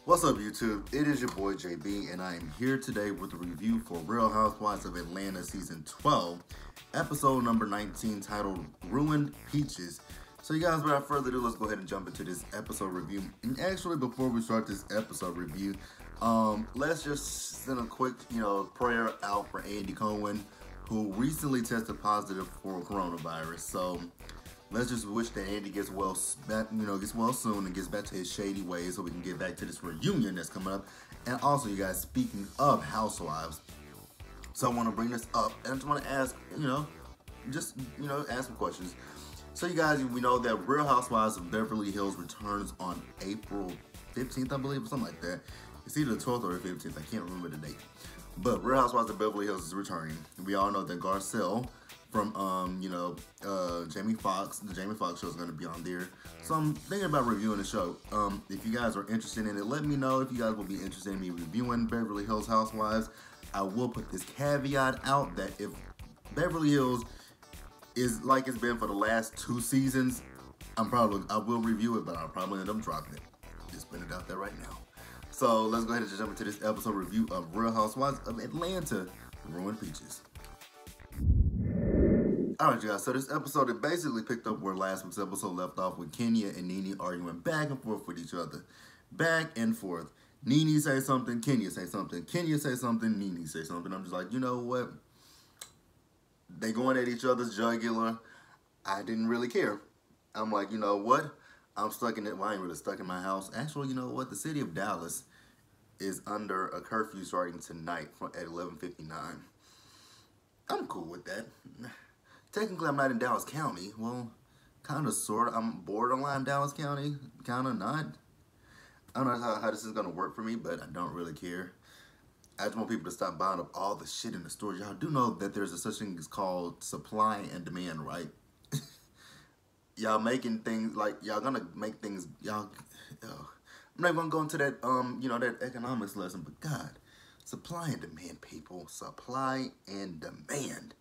What's up, YouTube? It is your boy JB, and I am here today with a review for Real Housewives of Atlanta Season 12, episode number 19, titled Ruined Peaches. So you guys, without further ado, let's go ahead and jump into this episode review. And actually, before we start this episode review, let's just send a quick, prayer out for Andy Cohen, who recently tested positive for coronavirus. So let's just wish that Andy gets well soon and gets back to his shady ways so we can get back to this reunion that's coming up. And also, you guys, speaking of Housewives, so I want to bring this up and I just want to ask, ask some questions. So you guys, we know that Real Housewives of Beverly Hills returns on April 15th, I believe, or something like that. It's either the 12th or the 15th, I can't remember the date. But Real Housewives of Beverly Hills is returning. We all know that Garcelle from Jamie Foxx, the Jamie Foxx show, is going to be on there. So I'm thinking about reviewing the show. If you guys are interested in it, let me know if you guys will be interested in me reviewing Beverly Hills Housewives. I will put this caveat out that if Beverly Hills is like it's been for the last 2 seasons, I will review it, but I'll probably end up dropping it. Just putting it out there right now. So let's go ahead and just jump into this episode review of Real Housewives of Atlanta, Ruined Peaches. Alright, you guys, so this episode, it basically picked up where last week's episode left off with Kenya and Nene arguing back and forth with each other. Back and forth. Nene say something, Kenya say something. Kenya say something, Nene say something. I'm just like, you know what? They going at each other's jugular. I didn't really care. I'm like, you know what? I'm stuck in it. Well, I ain't really stuck in my house. Actually, you know what? The city of Dallas is under a curfew starting tonight at 11:59. I'm cool with that. Technically, I'm not in Dallas County. Well, kind of, sort of. I'm borderline Dallas County. Kind of not. I don't know how this is going to work for me, but I don't really care. I just want people to stop buying up all the shit in the stores. Y'all do know that there's a such thing as called supply and demand, right? Y'all making things like, y'all gonna make things, I'm not gonna go into that, that economics lesson, but God, supply and demand, people. Supply and demand.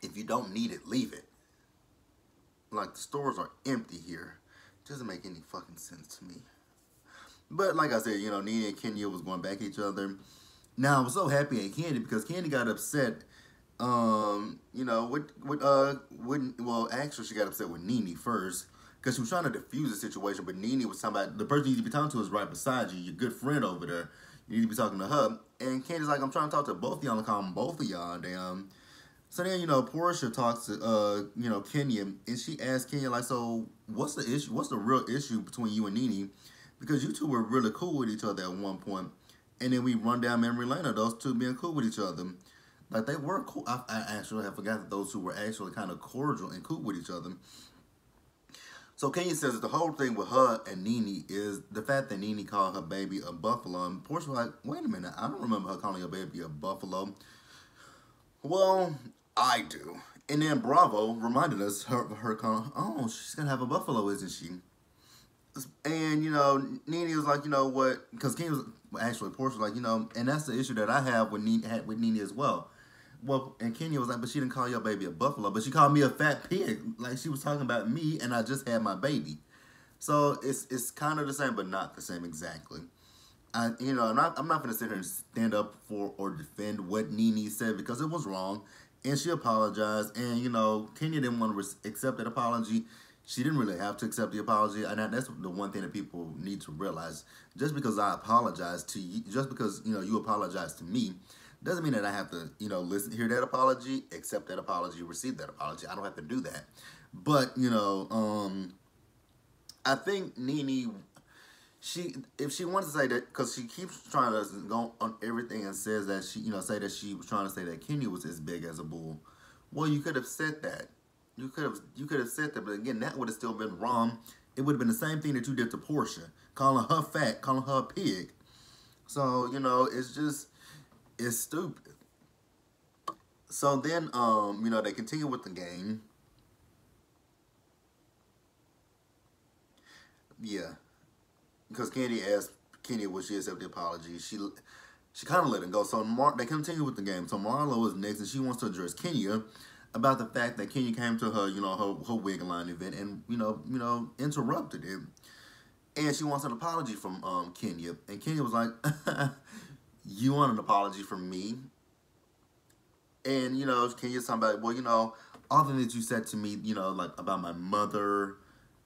If you don't need it, leave it. Like, the stores are empty here. It doesn't make any fucking sense to me. But like I said, Nene and Kenya was going back at each other. Now, I was so happy at Candy because Candy got upset, actually she got upset with Nene first because she was trying to diffuse the situation, but Nene was talking about the person you need to be talking to is right beside you, your good friend over there. You need to be talking to her. And Candy's like, I'm trying to talk to both of y'all and call them both of y'all, damn. So then, Portia talks to, Kenya, and she asks Kenya, like, so what's the issue? What's the real issue between you and Nene? Because you two were really cool with each other at one point. And then we run down memory lane of those two being cool with each other. Like, they were cool. I actually have forgot that those two were actually kind of cordial and cool with each other. So Kenya says that the whole thing with her and Nene is the fact that Nene called her baby a buffalo. And Portia was like, wait a minute, I don't remember her calling her baby a buffalo. Well, I do. And then Bravo reminded us her calling, oh, she's going to have a buffalo, isn't she? And, Nene was like, you know what? Because Kenya was, actually, Portia was like, and that's the issue that I have with Nene as well. Well, and Kenya was like, but she didn't call your baby a buffalo, but she called me a fat pig. Like, she was talking about me, and I just had my baby. So, it's kind of the same, but not the same exactly. I'm not going to sit here and stand up for or defend what Nene said because it was wrong. And she apologized. And, Kenya didn't want to accept that apology. She didn't really have to accept the apology. And that's the one thing that people need to realize. Just because I apologize to you, just because, you apologize to me, doesn't mean that I have to, hear that apology, accept that apology, receive that apology. I don't have to do that. But, I think Nene, if she wants to say that, because she keeps trying to go on everything and says that she, say that she was trying to say that Kenya was as big as a bull. Well, you could have said that. You could have said that, but again, that would have still been wrong. It would have been the same thing that you did to Portia, calling her fat, calling her a pig. So, it's stupid. So then, they continue with the game. Yeah. Because Candy asked Kenya would she accept the apology. She kind of let it go. So they continue with the game. So Marlo is next, and she wants to address Kenya about the fact that Kenya came to her, her wig line event and, interrupted it. And she wants an apology from Kenya. And Kenya was like, you want an apology from me? And, you know, Kenya's talking about, well, you know, all the things that you said to me, you know, like about my mother,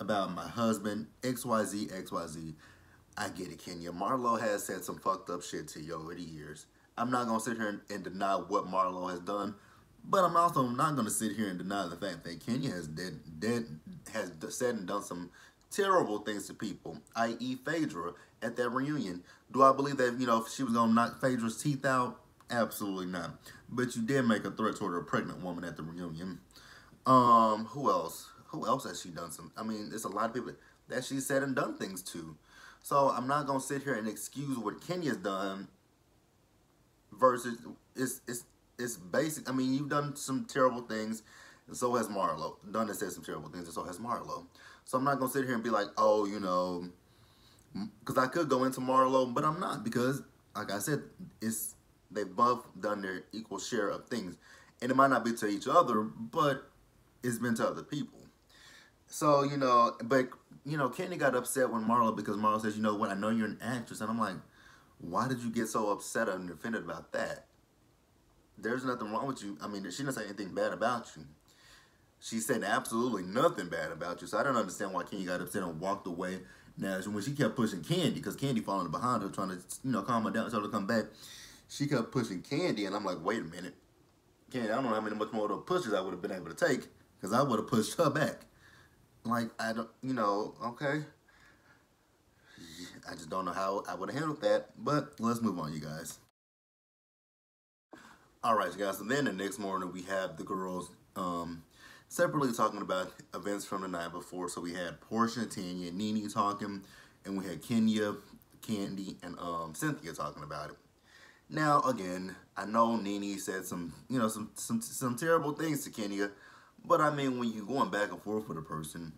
about my husband, XYZ, XYZ. I get it, Kenya. Marlo has said some fucked up shit to you over the years. I'm not going to sit here and deny what Marlo has done, but I'm also not going to sit here and deny the fact that Kenya has said and done some terrible things to people, i.e. Phaedra at that reunion. Do I believe that, you know, if she was going to knock Phaedra's teeth out? Absolutely not. But you did make a threat toward a pregnant woman at the reunion. Who else? Who else has she done some? I mean, there's a lot of people that she said and done things to. So I'm not gonna sit here and excuse what Kenya's done versus it's basic. I mean, you've done some terrible things, and so has Marlo. Done and said some terrible things, and so has Marlo. So I'm not gonna sit here and be like, oh, you know, because I could go into Marlo, but I'm not, because like I said, they've both done their equal share of things, and it might not be to each other, but it's been to other people. So, you know, but, you know, Kenya got upset when Marlo, because Marlo says, you know what, I know you're an actress. And I'm like, why did you get so upset and offended about that? There's nothing wrong with you. I mean, she didn't say anything bad about you. She said absolutely nothing bad about you. So I don't understand why Kenya got upset and walked away. Now, when she kept pushing Candy, because Candy following behind her, trying to, you know, calm her down, tell her to come back, she kept pushing Candy. And I'm like, wait a minute. Candy, I don't know how many much more of those pushes I would have been able to take, because I would have pushed her back. Like, I don't, you know, okay. I just don't know how I would have handled that. But let's move on, you guys. All right, you guys. So then the next morning, we have the girls separately talking about events from the night before. So we had Portia, Tanya, and Nene talking. And we had Kenya, Candy, and Cynthia talking about it. Now, again, I know Nene said some, you know, some terrible things to Kenya. But I mean, when you're going back and forth with a person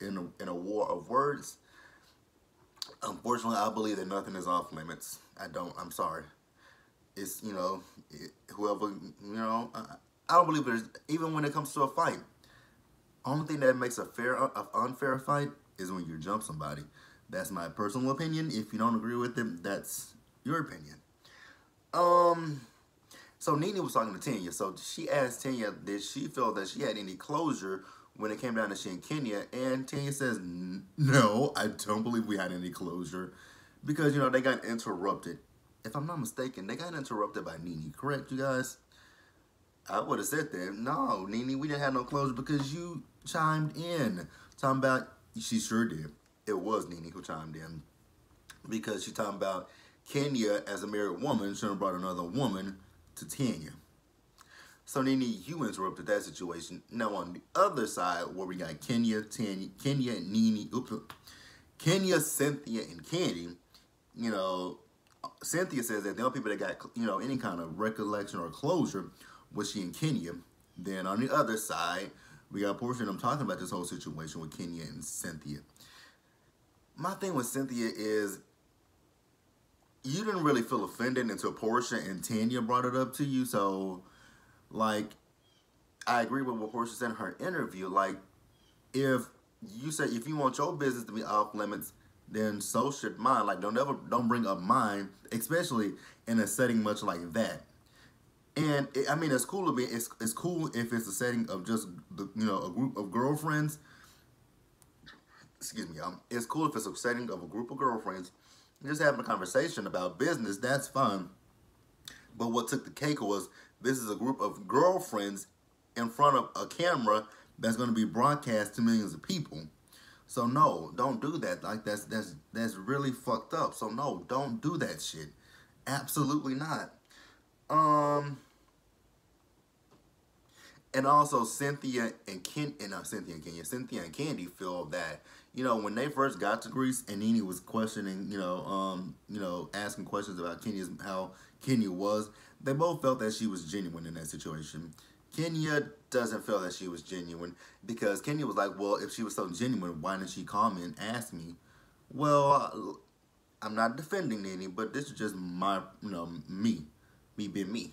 in a war of words, unfortunately, I believe that nothing is off limits. I don't. I'm sorry. It's, you know, whoever, you know, I don't believe there's, even when it comes to a fight, only thing that makes an unfair fight is when you jump somebody. That's my personal opinion. If you don't agree with it, that's your opinion. So Nene was talking to Tanya. So she asked Tanya, did she feel that she had any closure when it came down to she and Kenya? And Tanya says, no, I don't believe we had any closure. Because, you know, they got interrupted. If I'm not mistaken, they got interrupted by Nene. Correct, you guys? I would have said that. No, Nene, we didn't have no closure because you chimed in. Talking about, she sure did. It was Nene who chimed in. Because she talking about Kenya, as a married woman, should have brought another woman to Tanya. So Nene, you interrupted that situation. Now on the other side, where we got Kenya, Tanya, Kenya, and Nene, Kenya, Cynthia, and Candy, you know, Cynthia says that the only people that got, you know, any kind of recollection or closure was she and Kenya. Then on the other side, we got Portia and I'm talking about this whole situation with Kenya and Cynthia. My thing with Cynthia is, you didn't really feel offended until Portia and Tanya brought it up to you. So, like, I agree with what Portia said in her interview. Like, if you say, if you want your business to be off limits, then so should mine. Like, don't bring up mine, especially in a setting much like that. And I mean, it's cool to be. It's cool if it's a setting of just you know, a group of girlfriends. Excuse me. It's cool if it's a setting of a group of girlfriends just having a conversation about business. That's fun. But what took the cake was, this is a group of girlfriends in front of a camera that's going to be broadcast to millions of people. So no, don't do that. Like, that's really fucked up. So no, don't do that shit. Absolutely not. And also Cynthia and Cynthia and Candy feel that, you know, when they first got to Greece and Nene was questioning, you know, asking questions about how Kenya was, they both felt that she was genuine in that situation. Kenya doesn't feel that she was genuine, because Kenya was like, well, if she was so genuine, why didn't she call me and ask me? Well, I'm not defending Nene, but this is just my, you know, me being me.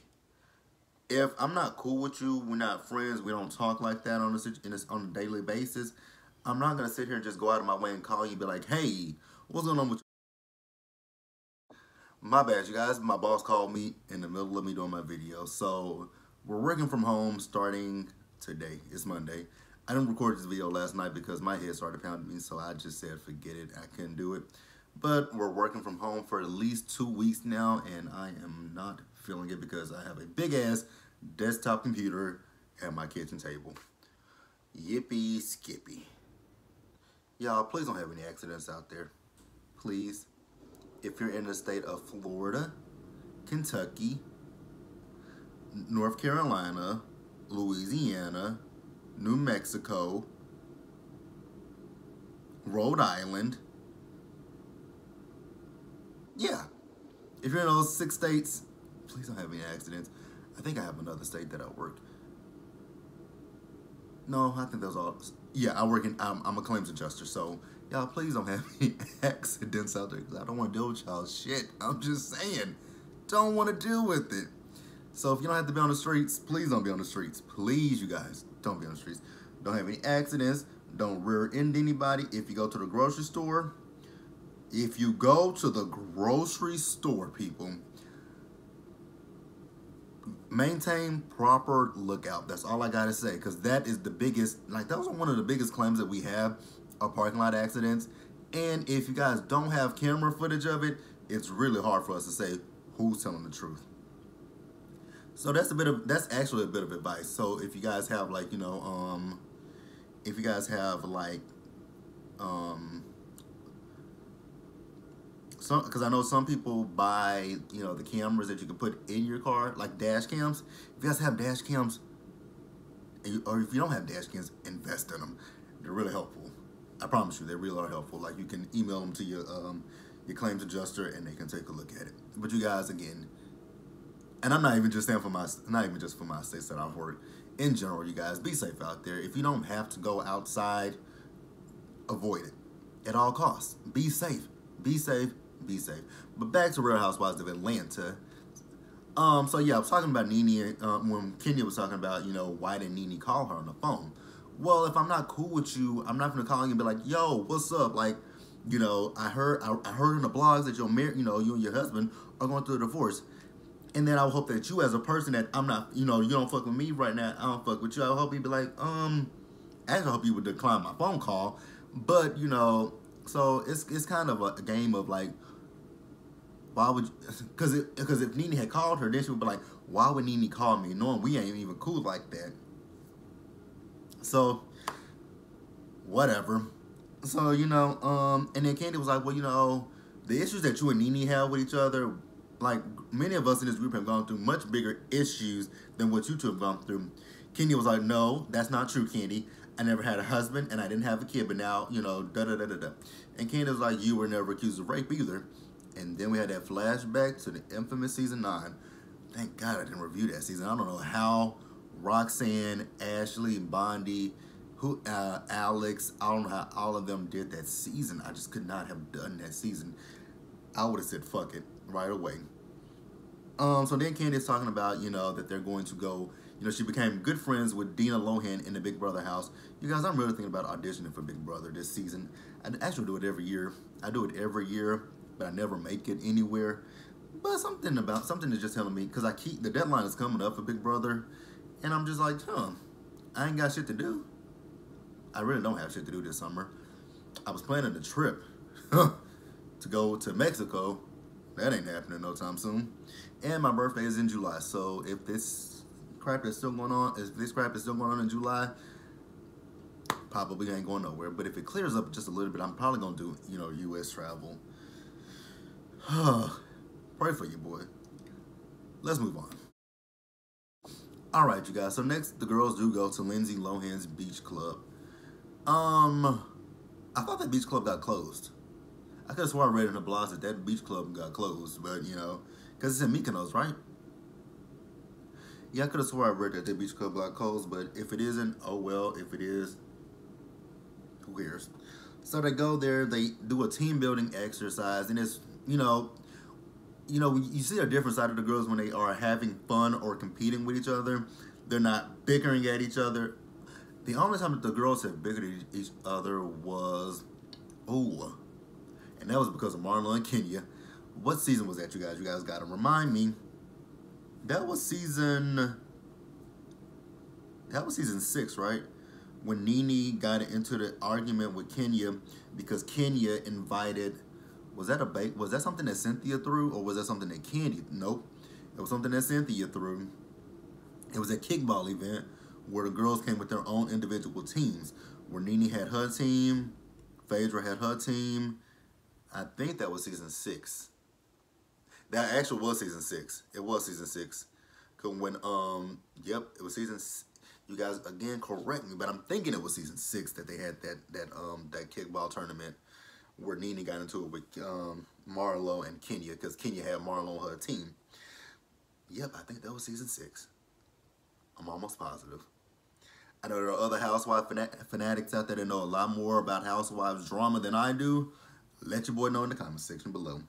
If I'm not cool with you, we're not friends, we don't talk like that on a daily basis, I'm not going to sit here and just go out of my way and call you and be like, hey, What's going on with you? My bad, you guys. My boss called me in the middle of me doing my video. So we're working from home starting today. It's Monday. I didn't record this video last night because my head started pounding me, so I just said forget it. I couldn't do it. But we're working from home for at least 2 weeks now, and I am not feeling it because I have a big ass desktop computer at my kitchen table. Yippee skippy. Y'all, please don't have any accidents out there. Please. If you're in the state of Florida, Kentucky, North Carolina, Louisiana, New Mexico, Rhode Island, yeah. If you're in those 6 states, please don't have any accidents. I think I have another state that I work. No, I think those all. Yeah, I'm a claims adjuster, so y'all please don't have any accidents out there because I don't want to deal with y'all shit. I'm just saying, don't want to deal with it. So if you don't have to be on the streets, please don't be on the streets. Please, you guys, don't be on the streets. Don't have any accidents. Don't rear end anybody. If you go to the grocery store, people, maintain proper lookout. That's all I gotta say, because that is the biggest, like, those are one of the biggest claims that we have, are parking lot accidents. And if you guys don't have camera footage of it, it's really hard for us to say who's telling the truth. So that's actually a bit of advice. So if you guys have, like, if you guys have, like, because I know some people buy, the cameras that you can put in your car, like dash cams. If you guys have dash cams, or if you don't have dash cams, invest in them. They're really helpful. I promise you, they really are helpful. Like, you can email them to your claims adjuster, and they can take a look at it. But you guys, again, and I'm not even just saying not even just for my states that I've worked. In general, you guys, be safe out there. If you don't have to go outside, avoid it at all costs. Be safe. Be safe. Be safe. But back to Real Housewives of Atlanta. So yeah, I was talking about Nene when Kenya was talking about, why didn't Nene call her on the phone? Well, if I'm not cool with you, I'm not gonna call you and be like, yo, what's up? Like, I heard in the blogs that you and your husband are going through a divorce. And then I would hope that you, as a person that I'm not, you don't fuck with me right now, I don't fuck with you. I would hope you'd be like, actually I hope you would decline my phone call. But, so it's kind of a game of like, why would, because if Nene had called her, then she would be like, why would Nene call me, knowing we ain't even cool like that? So, whatever. So, and then Candy was like, well, the issues that you and Nene have with each other, like, many of us in this group have gone through much bigger issues than what you two have gone through. Candy was like, no, that's not true, Candy. I never had a husband, and I didn't have a kid, but now, da-da-da-da-da. And Candy was like, you were never accused of rape either. And then we had that flashback to the infamous season 9. Thank God I didn't review that season. I don't know how Roxanne, Ashley, Bondi, Alex, I don't know how all of them did that season. I just could not have done that season. I would have said fuck it right away. So then Candy's talking about, that they're going to go, she became good friends with Dina Lohan in the Big Brother house. You guys, I'm really thinking about auditioning for Big Brother this season. I actually do it every year. I do it every year, but I never make it anywhere. But something is just telling me, because the deadline is coming up for Big Brother, and I'm just like, I ain't got shit to do. I really don't have shit to do this summer. I was planning a trip to go to Mexico. That ain't happening no time soon. And my birthday is in July, so if this crap is still going on, in July, probably ain't going nowhere. But if it clears up just a little bit, I'm probably gonna do, U.S. travel. Pray for you, boy. Let's move on. All right, you guys. So next, the girls do go to Lindsay Lohan's beach club. I thought that beach club got closed. I could have sworn I read in the blogs that beach club got closed, but because it's in Mykonos, right? Yeah, I could have sworn I read that beach club got closed, but if it isn't, oh well. If it is, who cares? So they go there, they do a team building exercise, and it's, you see a different side of the girls when they are having fun or competing with each other. They're not bickering at each other. The only time that the girls have bickered at each other was, And that was because of Marlo and Kenya. What season was that, you guys? You guys got to remind me. That was season 6, right? When Nene got into the argument with Kenya because Kenya invited, was that something that Cynthia threw, or was that something that Kenya? Nope. It was something that Cynthia threw. It was a kickball event where the girls came with their own individual teams. Where Nene had her team, Phaedra had her team. I think that was season 6. That actually was season 6. It was season 6. Cause when yep, it was season. You guys again correct me, but I'm thinking it was season 6 that they had that kickball tournament where Nene got into it with Marlo and Kenya, because Kenya had Marlo on her team. Yep, I think that was season 6. I'm almost positive. I know there are other Housewives fanatics out there that know a lot more about Housewives drama than I do. Let your boy know in the comment section below.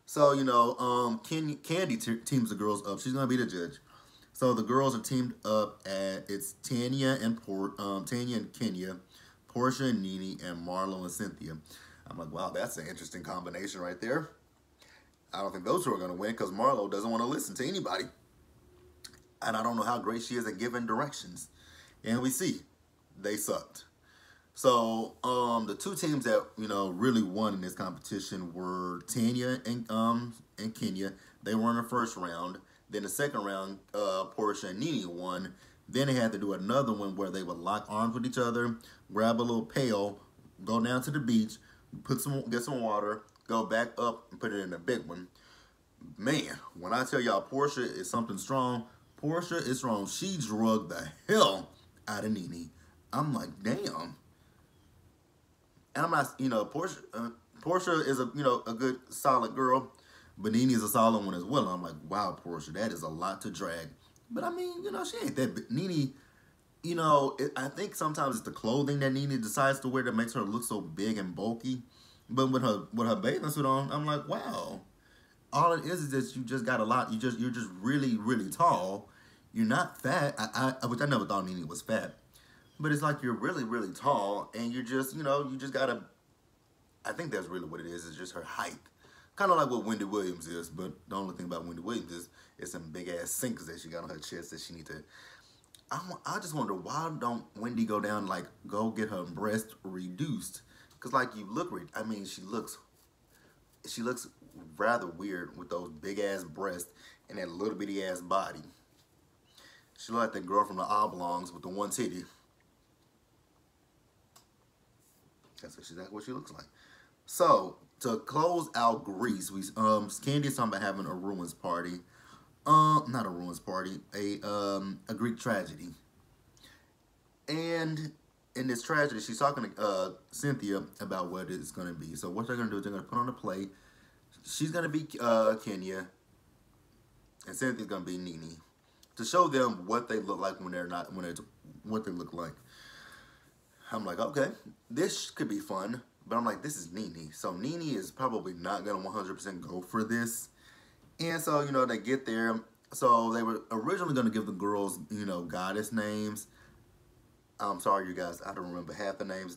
So, you know, Candy teams the girls up. She's going to be the judge. So the girls are teamed up it's Tanya and Kenya, Portia and Nene, and Marlo and Cynthia. I'm like, wow, that's an interesting combination right there. I don't think those two are going to win because Marlo doesn't want to listen to anybody. And I don't know how great she is at giving directions. And we see they sucked. So the two teams that, you know, really won in this competition were Tanya and Kenya. They were in the first round. Then the second round, Portia and Nene won. Then they had to do another one where they would lock arms with each other, grab a little pail, go down to the beach, get some water, go back up and put it in a big one. Man, when I tell y'all Portia is something strong, Portia is strong. She drugged the hell out of Nene. I'm like, damn. And I'm not, you know, Portia is a good solid girl, but Nene is a solid one as well. And I'm like, wow, Portia, that is a lot to drag. But I mean, you know, she ain't that big. Nene, you know, I think sometimes it's the clothing that Nene decides to wear that makes her look so big and bulky. But with her bathing suit on, I'm like, wow. All it is that you just got a lot. You're just really, really tall. You're not fat. Which I never thought Nene was fat. But it's like you're really, really tall, and you're just, you know, you just gotta. I think that's really what it is. It's just her height, kind of like what Wendy Williams is. But the only thing about Wendy Williams is it's some big ass sinks that she got on her chest that she need to. I just wonder, why don't Wendy go down, like, go get her breast reduced? Cause like you look, I mean, she looks rather weird with those big ass breasts and that little bitty ass body. She look like that girl from the Oblongs with the one titty. That's exactly what she looks like. So to close out Greece, Candy's talking about having a ruins party. Not a ruins party, a Greek tragedy. And in this tragedy, she's talking to Cynthia about what it's gonna be. So what they're gonna do is they're gonna put on a play. She's gonna be Kenya, and Cynthia's gonna be Nene, to show them what they look like what they look like. I'm like, okay, this could be fun, but I'm like, this is Nene, so Nene is probably not gonna 100% go for this. And so, you know, they get there. So they were originally gonna give the girls, you know, goddess names. I'm sorry, you guys, I don't remember half the names.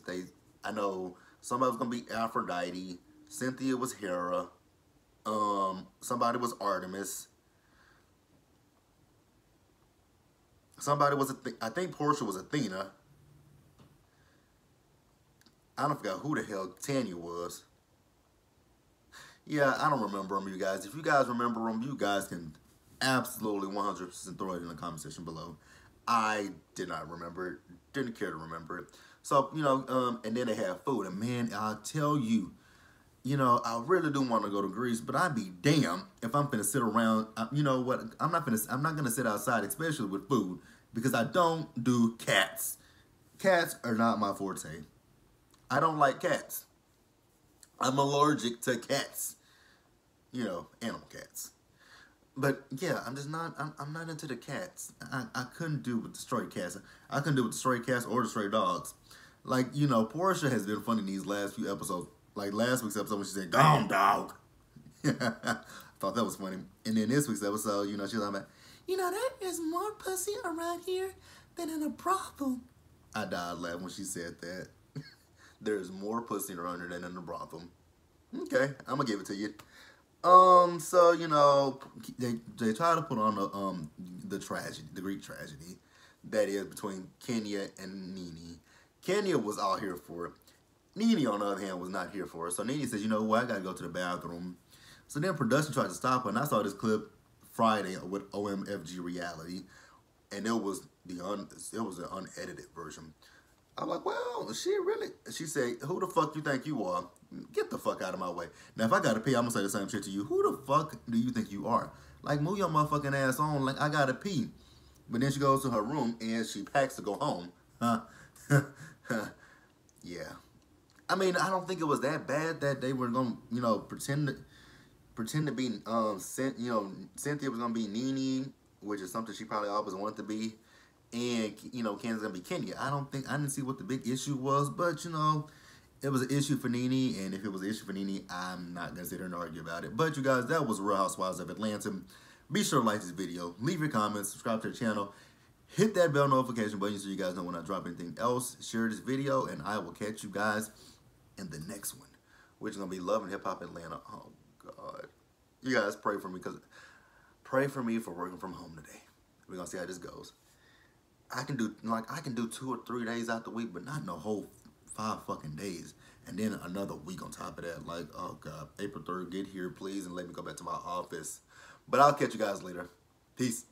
I know somebody was gonna be Aphrodite. Cynthia was Hera. Somebody was Artemis. Somebody was I think Portia was Athena. I don't forget who the hell Tanya was. Yeah, I don't remember them, you guys. If you guys remember them, you guys can absolutely 100% throw it in the comment section below. I did not remember it. Didn't care to remember it. So, you know, and then they have food. And man, I'll tell you, you know, I really do want to go to Greece, but I'd be damned if I'm finna sit around. You know what? I'm not gonna sit outside, especially with food, because I don't do cats. Cats are not my forte. I don't like cats. I'm allergic to cats. You know, animal cats. But yeah, I'm just not. I'm not into the cats. I couldn't do with the stray cats. I couldn't do with the stray cats or the stray dogs. Like, you know, Portia has been funny in these last few episodes. Like last week's episode when she said, "Gone dog." I thought that was funny. And then this week's episode, you know, she's like, you know, there is more pussy around here than in a brothel. I died laughing when she said that. There's more pussy around here than in a brothel. Okay, I'm gonna give it to you. So you know, they try to put on the tragedy, the Greek tragedy, that is between Kenya and Nene. Kenya was all here for it. Nene, on the other hand, was not here for it. So Nene says, you know what, I gotta go to the bathroom. So then production tried to stop her, and I saw this clip Friday with OMFG Reality, and it was an unedited version. I'm like, well, she really? She said, who the fuck you think you are? Get the fuck out of my way. Now, if I gotta pee, I'm gonna say the same shit to you. Who the fuck do you think you are? Like, move your motherfucking ass on. Like, I gotta pee. But then she goes to her room and she packs to go home. Huh? Yeah. I mean, I don't think it was that bad that they were gonna, you know, pretend to be, Cynthia was gonna be Nene, which is something she probably always wanted to be, and you know, Ken's gonna be Kenya. I didn't see what the big issue was, but you know, it was an issue for Nene, and if it was an issue for Nene, I'm not gonna sit there and argue about it. But you guys, that was Real Housewives of Atlanta. Be sure to like this video, leave your comments, subscribe to the channel, hit that bell notification button so you guys know when I drop anything else. Share this video, and I will catch you guys in the next one, which is gonna be Love and Hip Hop Atlanta. Oh God, you guys pray for me, pray for me for working from home today. We're gonna see how this goes. I can do 2 or 3 days out the week, but not in a whole 5 fucking days, and then another week on top of that. Like, oh God, April 3rd, get here please, and let me go back to my office. But I'll catch you guys later. Peace.